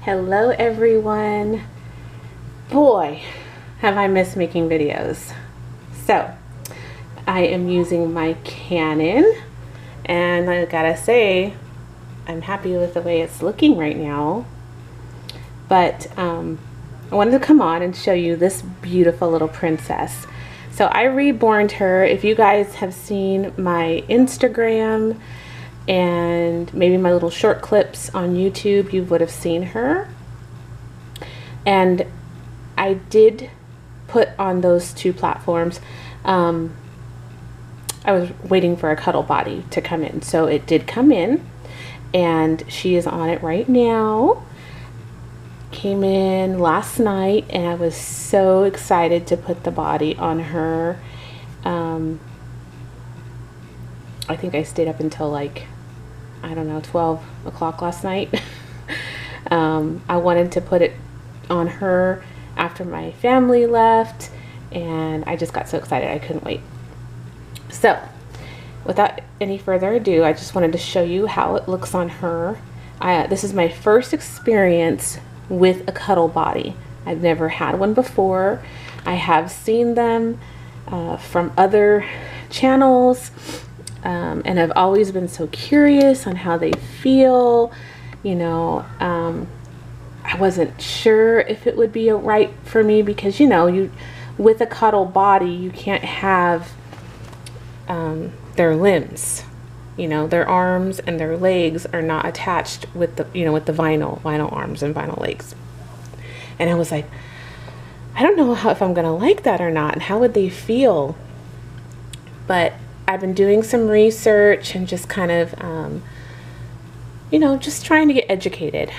Hello everyone. Boy, have I missed making videos. So, I am using my Canon, and I gotta say, I'm happy with the way it's looking right now. But I wanted to come on and show you this beautiful little princess. So I reborned her. If you guys have seen my Instagram and maybe my little short clips on YouTube, you would have seen her. And I did put on those two platforms. I was waiting for a Cuddle body to come in, so it did come in, and she is on it right now. Came in last night, and I was so excited to put the body on her. I think I stayed up until like, I don't know, 12 o'clock last night. I wanted to put it on her after my family left, and I just got so excited I couldn't wait. So without any further ado, I just wanted to show you how it looks on her. This is my first experience with a Cuddle body. I've never had one before. I have seen them from other channels, and I've always been so curious on how they feel. You know, I wasn't sure if it would be right for me because, you know, with a Cuddle body, you can't have their limbs. You know, their arms and their legs are not attached with the, you know, with the vinyl arms and vinyl legs. And I was like, I don't know if I'm gonna like that or not, and how would they feel? But I've been doing some research and just kind of, you know, just trying to get educated.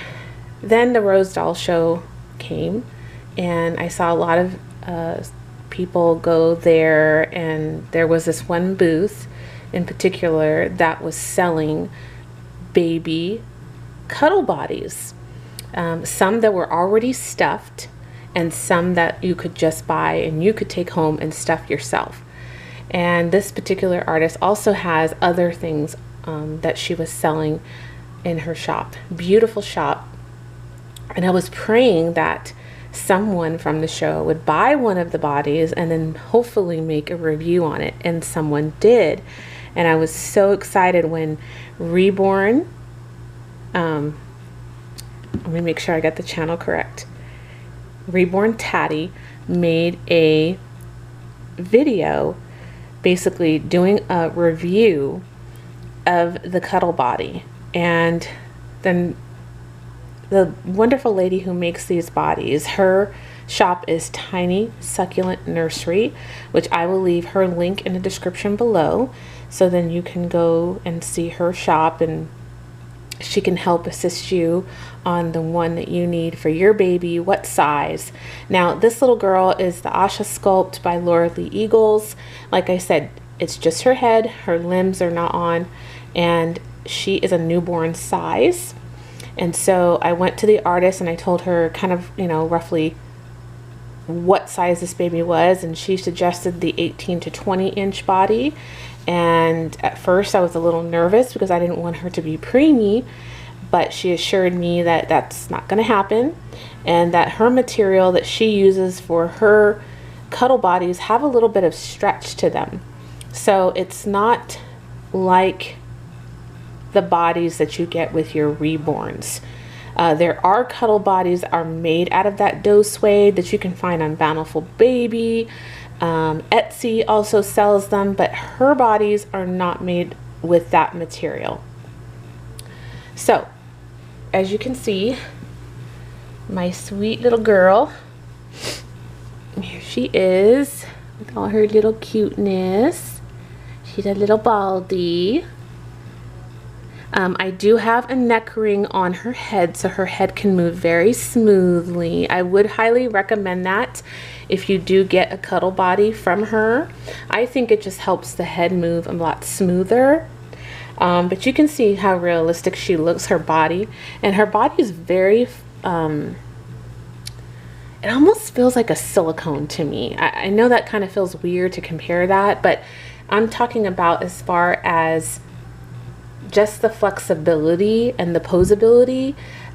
Then the Rose Doll show came, and I saw a lot of people go there, and there was this one booth in particular that was selling baby Cuddle bodies. Some that were already stuffed, and some that you could just buy and you could take home and stuff yourself. And this particular artist also has other things that she was selling in her shop. Beautiful shop. And I was praying that someone from the show would buy one of the bodies and then hopefully make a review on it, and someone did. And I was so excited when Reborn, let me make sure I got the channel correct, Reborn Tatty made a video basically doing a review of the Cuddle body. And then the wonderful lady who makes these bodies, her shop is Tiny Succulent Nursery, which I will leave her link in the description below, so then you can go and see her shop, and she can help assist you on the one that you need for your baby, what size. Now, this little girl is the Ashia sculpt by Laura Lee Eagles. Like I said, it's just her head, her limbs are not on, and she is a newborn size. And so I went to the artist and I told her kind of, you know, roughly what size this baby was, and she suggested the 18 to 20 inch body. And at first I was a little nervous because I didn't want her to be preemie, but she assured me that that's not going to happen, and that her material that she uses for her Cuddle bodies have a little bit of stretch to them. So it's not like the bodies that you get with your Reborns. There are Cuddle bodies are made out of that doe suede that you can find on Bountiful Baby. Etsy also sells them, but her bodies are not made with that material. So, as you can see, my sweet little girl, here she is with all her little cuteness. She's a little baldy. I do have a neck ring on her head, so her head can move very smoothly. I would highly recommend that if you do get a Cuddle body from her. I think it just helps the head move a lot smoother. But you can see how realistic she looks, her body. And her body is very, it almost feels like a silicone to me. I know that kind of feels weird to compare that, but I'm talking about as far as just the flexibility and the posability.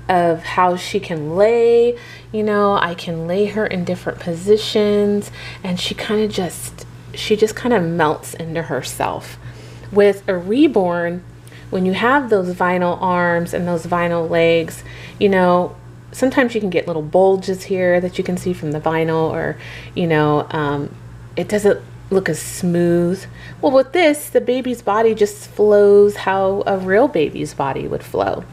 of how she can lay. You know, I can lay her in different positions, and she just kind of melts into herself. With a Reborn, when you have those vinyl arms and those vinyl legs, you know, sometimes you can get little bulges here that you can see from the vinyl, or, you know, it doesn't look as smooth. Well, with this, the baby's body just flows how a real baby's body would flow,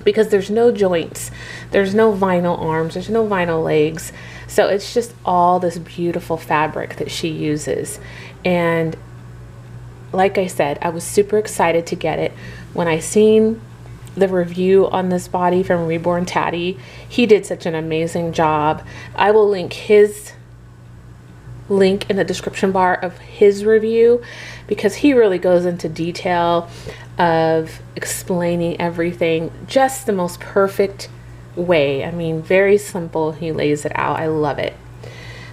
because there's no joints, there's no vinyl arms, there's no vinyl legs. So it's just all this beautiful fabric that she uses. And like I said, I was super excited to get it. When I seen the review on this body from Reborn Taddy, he did such an amazing job. I will link his link in the description bar of his review, because he really goes into detail of explaining everything just the most perfect way. I mean, very simple. He lays it out. I love it.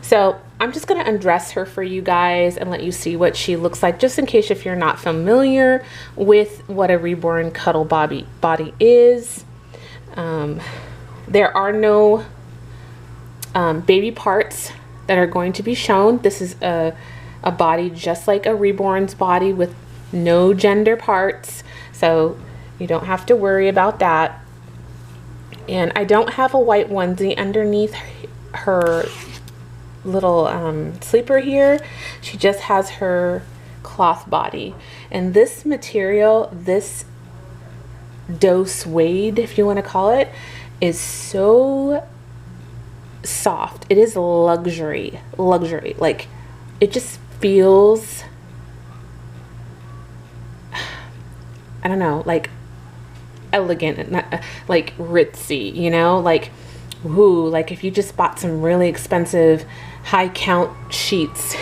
So I'm just going to undress her for you guys and let you see what she looks like, just in case if you're not familiar with what a Reborn Cuddle body is. There are no baby parts that are going to be shown. This is a body just like a Reborn's body with no gender parts, so you don't have to worry about that. And I don't have a white onesie underneath her little sleeper here. She just has her cloth body, and this material, this doe suede, if you want to call it, is so soft. It is luxury. Like, it just feels, I don't know, like elegant, not like ritzy, you know, like, ooh, like if you just bought some really expensive high count sheets.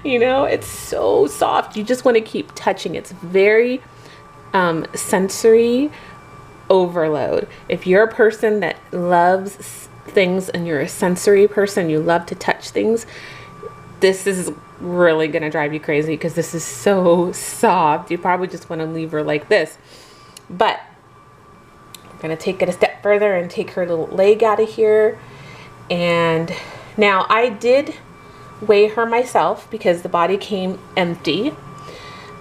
You know, it's so soft. You just want to keep touching. It's very sensory overload. If you're a person that loves things and you're a sensory person, you love to touch things, this is really gonna drive you crazy, because this is so soft. You probably just want to leave her like this. But we're gonna take it a step further and take her little leg out of here. And now I did weigh her myself because the body came empty.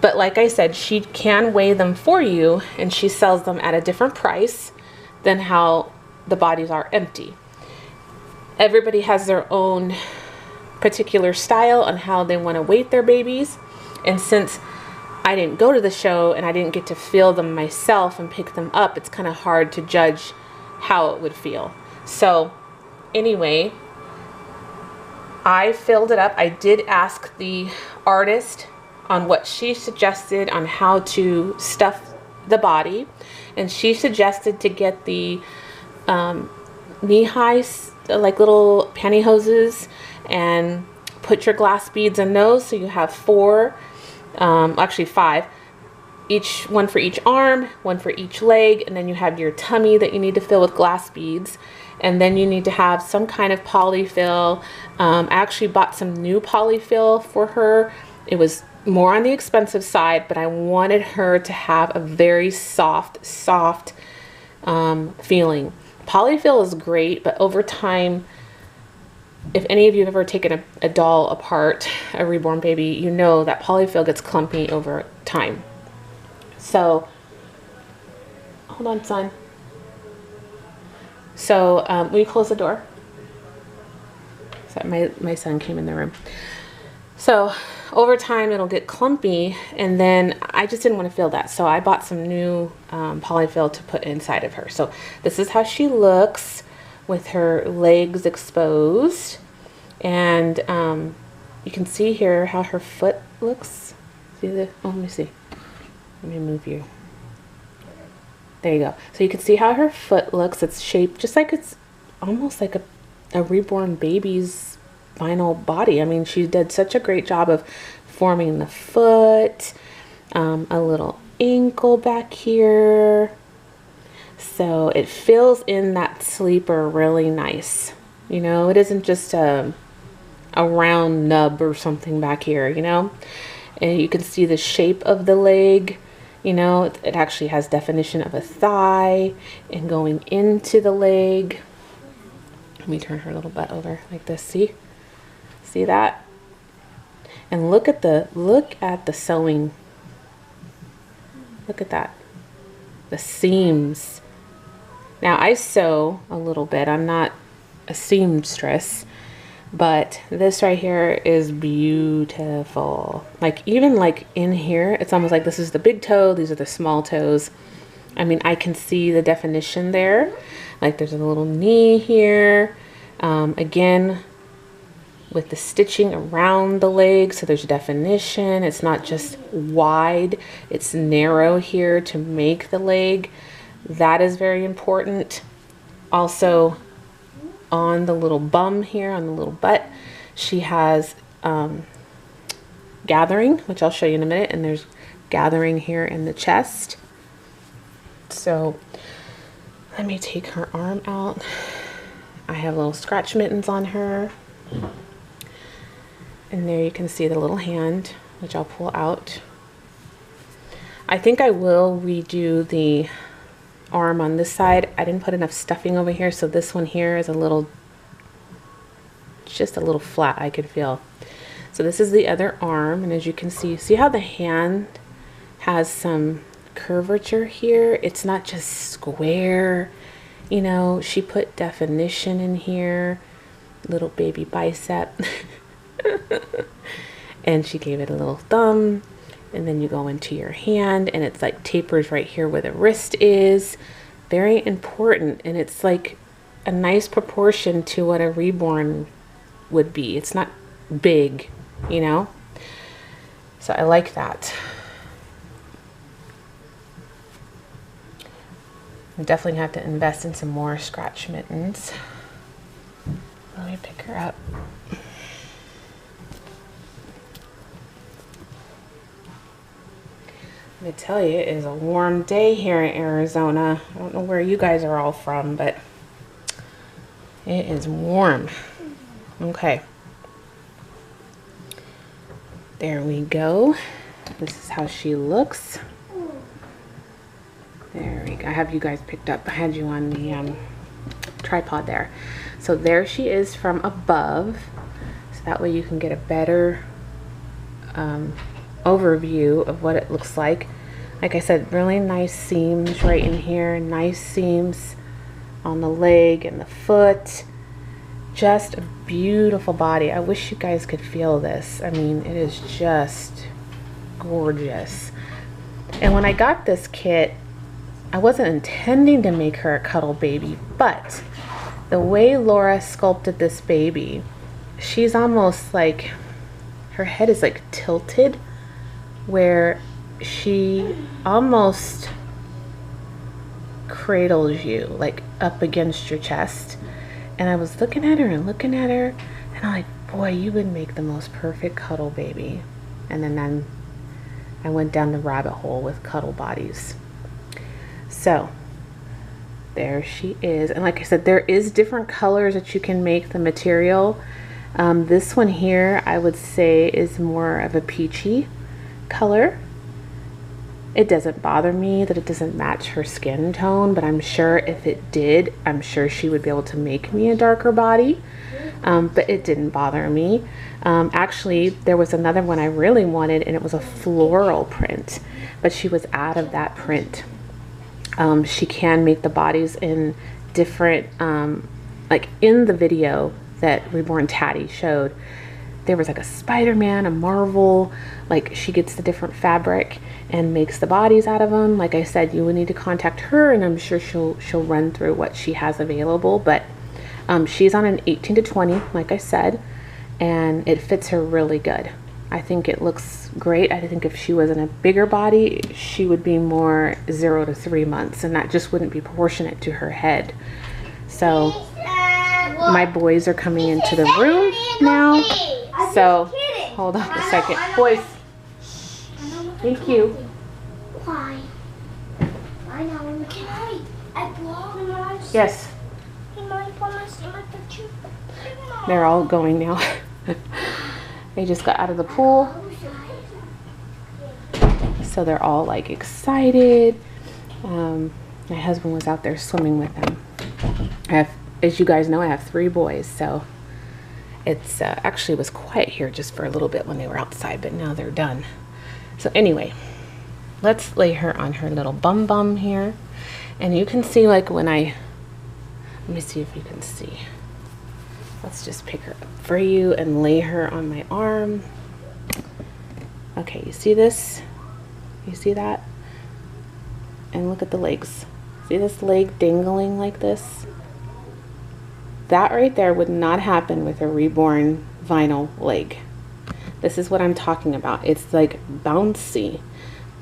But like I said, she can weigh them for you, and she sells them at a different price than how the bodies are empty. Everybody has their own particular style on how they want to weight their babies. And since I didn't go to the show and I didn't get to feel them myself and pick them up, it's kind of hard to judge how it would feel. So anyway, I filled it up. I did ask the artist on what she suggested on how to stuff the body, and she suggested to get the knee-high, like little pantyhoses, and put your glass beads in those, so you have 4, actually 5, each one for each arm, one for each leg, and then you have your tummy that you need to fill with glass beads. And then you need to have some kind of polyfill. I actually bought some new polyfill for her. It was more on the expensive side, but I wanted her to have a very soft feeling. Polyfill is great, but over time, if any of you have ever taken a doll apart, a Reborn baby, you know that polyfill gets clumpy over time. So, hold on, son. So, will you close the door? So my son came in the room. So, over time, it'll get clumpy, and then I just didn't want to feel that. So, I bought some new polyfill to put inside of her. So, this is how she looks with her legs exposed. And you can see here how her foot looks. See the, oh, let me see. Let me move you. There you go. So you can see how her foot looks. It's shaped just like, it's almost like a Reborn baby's vinyl body. I mean, she did such a great job of forming the foot, a little ankle back here. So it fills in that sleeper really nice. You know, it isn't just a round nub or something back here, you know. And you can see the shape of the leg You know, it actually has definition of a thigh and going into the leg. Let me turn her little butt over like this. See that? And look at the sewing. Look at that. The seams. Now I sew a little bit. I'm not a seamstress, but this right here is beautiful. Like even like in here, it's almost like this is the big toe, these are the small toes. I mean, I can see the definition there. Like there's a little knee here. Again, with the stitching around the leg, so there's definition. It's not just wide, it's narrow here to make the leg. That is very important. Also, on the little bum here, on the little butt, she has gathering, which I'll show you in a minute, and there's gathering here in the chest. So let me take her arm out. I have little scratch mittens on her, and there you can see the little hand, which I'll pull out. I think I will redo the arm on this side. I didn't put enough stuffing over here, so this one here is a little, just a little flat, I could feel. So this is the other arm, and as you can see how the hand has some curvature here? It's not just square, you know, she put definition in here, little baby bicep. And she gave it a little thumb, and then you go into your hand and it's like tapers right here where the wrist is. Very important, and it's like a nice proportion to what a Reborn would be. It's not big, you know, so I like that. I'm definitely gonna have to invest in some more scratch mittens. Let me pick her up. Let me tell you, it is a warm day here in Arizona. I don't know where you guys are all from, but it is warm. Okay. There we go. This is how she looks. There we go. I have you guys picked up. I had you on the tripod there. So there she is from above. So that way you can get a better overview of what it looks like. Like I said, really nice seams right in here. Nice seams on the leg and the foot. Just a beautiful body. I wish you guys could feel this. I mean, it is just gorgeous. And when I got this kit, I wasn't intending to make her a cuddle baby, but the way Laura sculpted this baby, she's almost like, her head is like tilted, where she almost cradles you like up against your chest. And I was looking at her and I'm like, boy, you would make the most perfect cuddle baby. And then I went down the rabbit hole with cuddle bodies. So there she is. And like I said, there is different colors that you can make the material. This one here, I would say, is more of a peachy color. It doesn't bother me that it doesn't match her skin tone, but I'm sure if it did, I'm sure she would be able to make me a darker body. But it didn't bother me. Actually, there was another one I really wanted, and it was a floral print, but she was out of that print. She can make the bodies in different, like in the video that Reborn Tatty showed, there was like a Spider-Man, a Marvel, like she gets the different fabric and makes the bodies out of them. Like I said, you would need to contact her, and I'm sure she'll run through what she has available. But she's on an 18 to 20, like I said, and it fits her really good. I think it looks great. I think if she was in a bigger body, she would be more 0 to 3 months, and that just wouldn't be proportionate to her head. So my boys are coming into the room now. So hold on a second. Boys, thank you. Why? I know. Can I promise? Yes. Can I promise in my picture? They're all going now. They just got out of the pool. So they're all like excited. My husband was out there swimming with them. As you guys know, I have 3 boys, so it's actually was quiet here just for a little bit when they were outside, but now they're done. So anyway, let's lay her on her little bum here. And you can see, like, when let me see if you can see. Let's just pick her up for you and lay her on my arm. Okay, you see this? You see that? And look at the legs. See this leg dangling like this? That right there would not happen with a Reborn vinyl leg. This is what I'm talking about. It's like bouncy.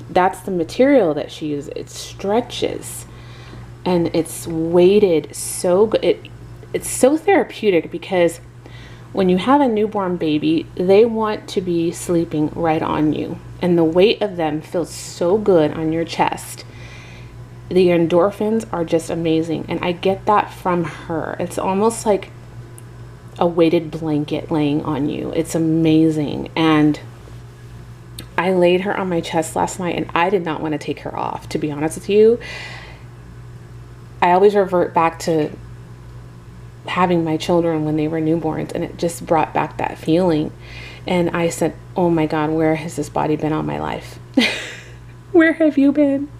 That's the material that she uses. It stretches and it's weighted so good. It's so therapeutic because when you have a newborn baby, they want to be sleeping right on you. And the weight of them feels so good on your chest. The endorphins are just amazing. And I get that from her. It's almost like a weighted blanket laying on you. It's amazing. And I laid her on my chest last night and I did not want to take her off, to be honest with you. I always revert back to having my children when they were newborns, and it just brought back that feeling. And I said, oh my God, where has this body been all my life? Where have you been?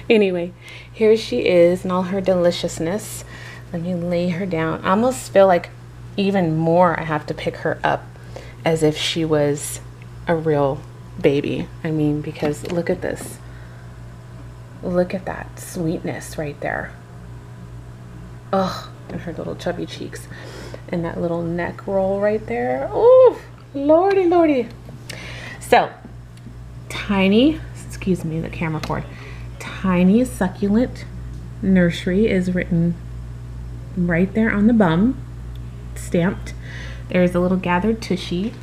Anyway, here she is in all her deliciousness. Let me lay her down. I almost feel like even more I have to pick her up as if she was a real baby. I mean, because look at this. Look at that sweetness right there. Ugh, and her little chubby cheeks. And that little neck roll right there. Oh, lordy, lordy. So, tiny, excuse me, the camera cord. Tiny Succulent Nursery is written right there on the bum, stamped. There's a little gathered tushy.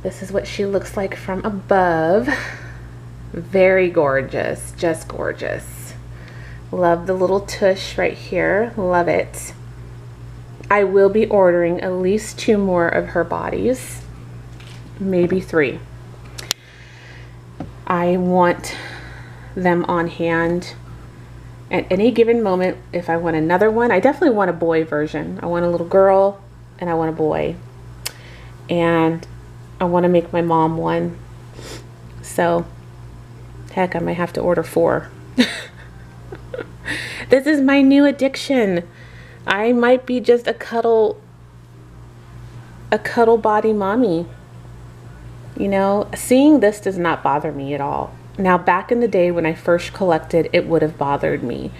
This is what she looks like from above. Very gorgeous, just gorgeous. Love the little tush right here, love it. I will be ordering at least 2 more of her bodies, maybe 3. I want them on hand at any given moment. If I want another one, I definitely want a boy version. I want a little girl and I want a boy, and I want to make my mom one. So heck, I might have to order 4. This is my new addiction. I might be just a cuddle body mommy. You know, seeing this does not bother me at all. Now, back in the day when I first collected, it would have bothered me,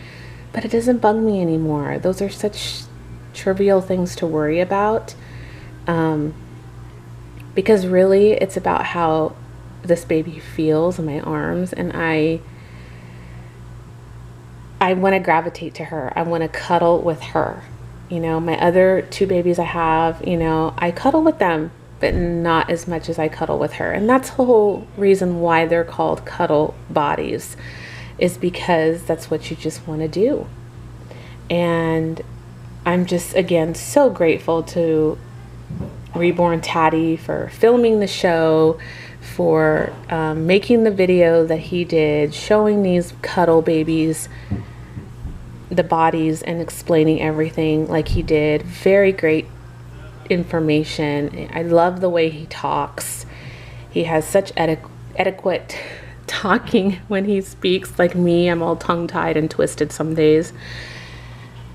but it doesn't bug me anymore. Those are such trivial things to worry about, because really it's about how this baby feels in my arms, and I want to gravitate to her. I want to cuddle with her. You know, my other 2 babies I have, you know, I cuddle with them, but not as much as I cuddle with her. And that's the whole reason why they're called cuddle bodies, is because that's what you just want to do. And I'm just, again, so grateful to Reborn Taddy for filming the show, for making the video that he did, showing these cuddle babies the bodies and explaining everything like he did. Very great information. I love the way he talks. He has such adequate talking when he speaks. Like me, I'm all tongue-tied and twisted some days.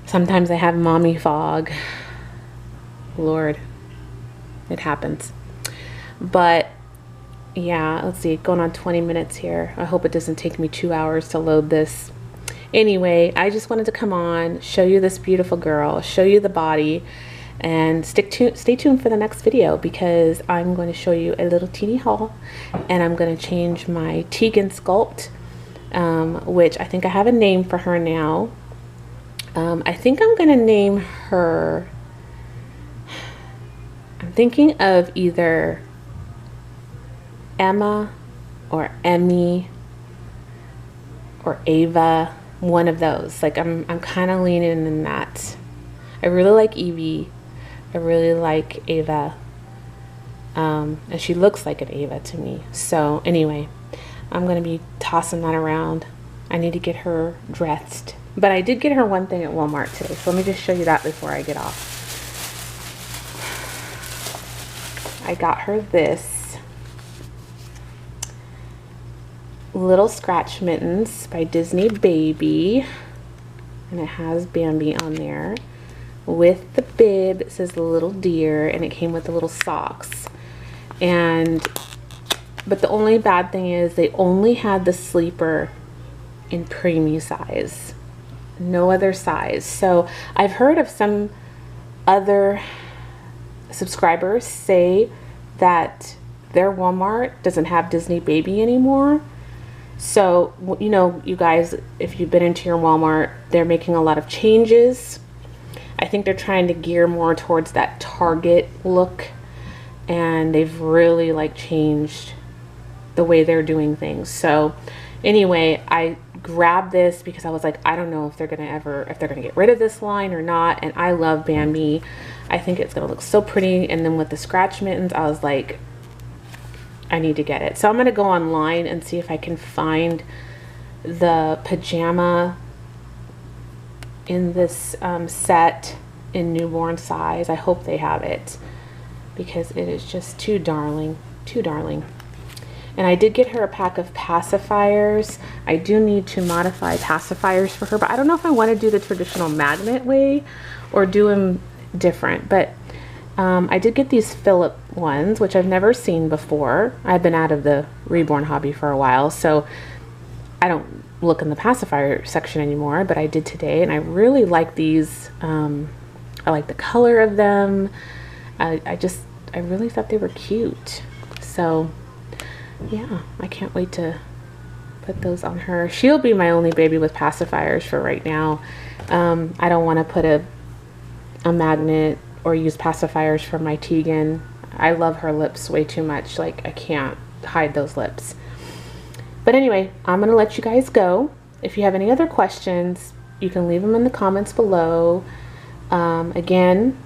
Sometimes I have mommy fog. Lord, it happens. But yeah, let's see, going on 20 minutes here. I hope it doesn't take me 2 hours to load this. Anyway, I just wanted to come on, show you this beautiful girl, show you the body, and stay tuned for the next video, because I'm going to show you a little teeny haul, and I'm going to change my Tegan sculpt, which I think I have a name for her now. I think I'm going to name her, I'm thinking of either Emma or Emmy or Ava, one of those. Like I'm kind of leaning in that. I really like Evie. I really like Ava. And she looks like an Ava to me. So anyway, I'm going to be tossing that around. I need to get her dressed. But I did get her one thing at Walmart today. So let me just show you that before I get off. I got her this Little Scratch Mittens by Disney Baby. And it has Bambi on there. With the bib, it says Little Deer. And it came with the little socks. But the only bad thing is they only had the sleeper in preemie size. No other size. So I've heard of some other subscribers say that their Walmart doesn't have Disney Baby anymore. So, you know, you guys, if you've been into your Walmart, they're making a lot of changes. I think they're trying to gear more towards that Target look. And they've really like changed the way they're doing things. So anyway, I grabbed this because I was like, I don't know if they're gonna get rid of this line or not. And I love Bambi. I think it's gonna look so pretty. And then with the scratch mittens, I was like, I need to get it. So I'm gonna go online and see if I can find the pajama in this set in newborn size. I hope they have it because it is just too darling, too darling. And I did get her a pack of pacifiers. I do need to modify pacifiers for her, but I don't know if I want to do the traditional magnet way or do them different. But I did get these Philip ones, which I've never seen before. I've been out of the Reborn hobby for a while, so I don't look in the pacifier section anymore, but I did today, and I really like these. I like the color of them. I really thought they were cute. So yeah, I can't wait to put those on her. She'll be my only baby with pacifiers for right now. I don't want to put a magnet or use pacifiers for my Tegan. I love her lips way too much. Like, I can't hide those lips. But anyway, I'm going to let you guys go. If you have any other questions, you can leave them in the comments below. Again,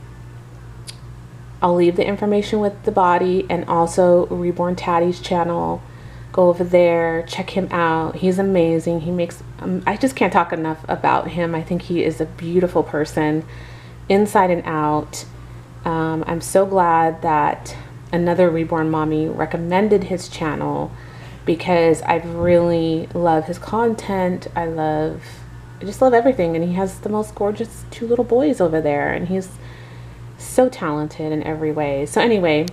I'll leave the information with the body and also Reborn Taddy's channel. Go over there, check him out. He's amazing. He makes, I just can't talk enough about him. I think he is a beautiful person inside and out. I'm so glad that another Reborn mommy recommended his channel because I really love his content. I just love everything. And he has the most gorgeous 2 little boys over there. And he's so talented in every way. So anyway,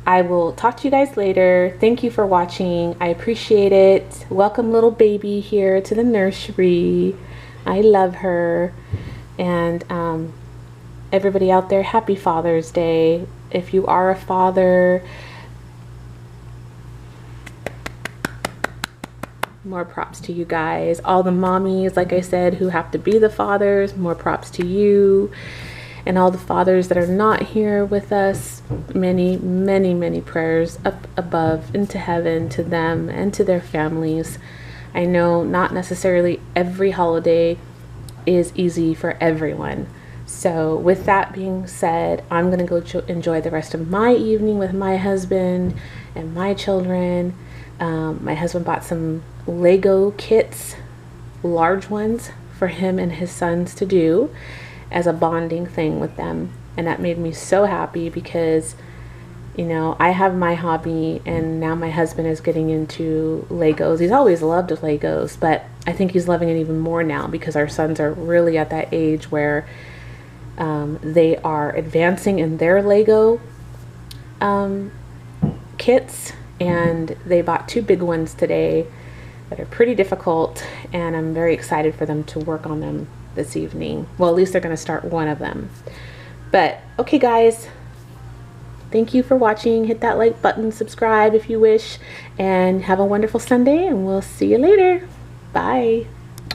I will talk to you guys later. Thank you for watching. I appreciate it. Welcome little baby here to the nursery. I love her. And everybody out there, happy Father's Day. If you are a father, more props to you guys. All the mommies, like I said, who have to be the fathers, more props to you. And all the fathers that are not here with us, many, many, many prayers up above into heaven to them and to their families. I know not necessarily every holiday is easy for everyone. So with that being said, I'm going to go enjoy the rest of my evening with my husband and my children. My husband bought some Lego kits, large ones, for him and his sons to do as a bonding thing with them. And that made me so happy because, you know, I have my hobby and now my husband is getting into Legos. He's always loved Legos, but I think he's loving it even more now because our sons are really at that age where they are advancing in their Lego kits, and they bought 2 big ones today that are pretty difficult, and I'm very excited for them to work on them this evening. Well, at least they're going to start one of them. But okay guys, thank you for watching. Hit that like button, subscribe if you wish, and have a wonderful Sunday, and we'll see you later. Bye.